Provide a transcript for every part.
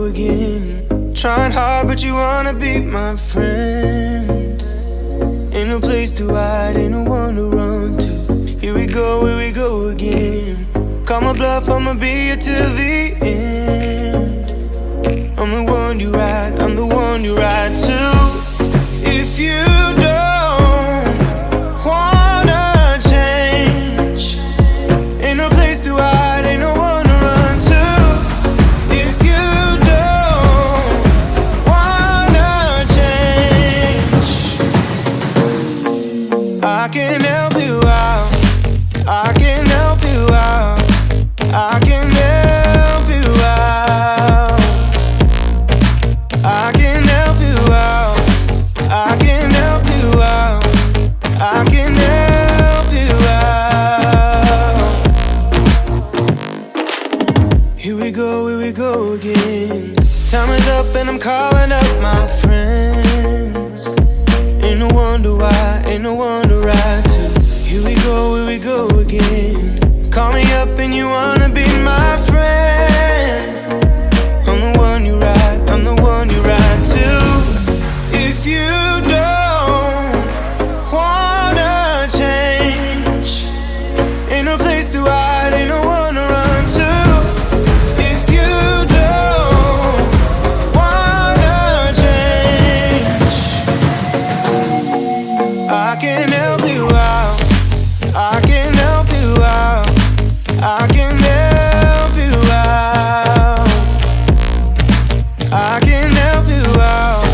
again. Trying hard, but you wanna be my friend. Ain't no place to hide, ain't no one to run to. Here we go again. Call my bluff, I'ma be here till the end. I'm the one you ride, I'm the one you ride to. If you don't wanna change, ain't no place to hide, ain't no one to run to. If you don't wanna change, I can help you out, I can help you out, I can help you out, I can help you out, I can help you out, I can help you out. Here we go again. Time is up and I'm calling up my friends. Ain't no wonder why, ain't no one to ride to. Here we go again. Call me up and you wanna be my friend. I'm the one you ride, I'm the one you ride to. If you don't wanna change, ain't no place to hide, ain't no one to run to. If you don't wanna change, I can help you out, I can help you out, I can help you out, I can help you out,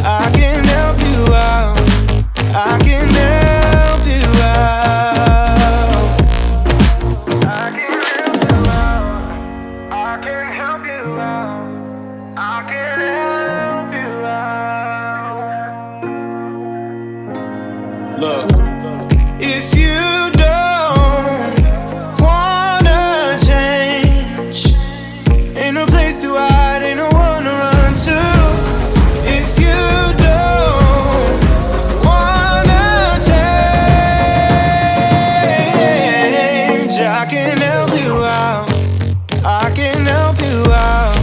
I can help you out, I can help you out, I can help you out, I can help you out, I can help you out. Look, if you don't wanna change, ain't no place to hide, ain't no one to run to. If you don't wanna change, I can help you out, I can help you out,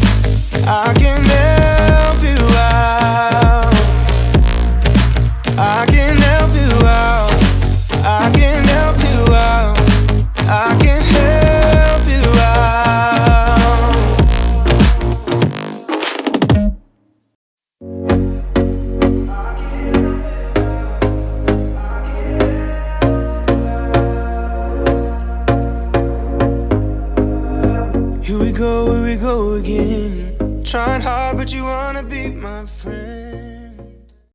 I can help you out, I can help you out, I can help you out, I can help you out. Here we go again. Trying hard, but you wanna be my friend.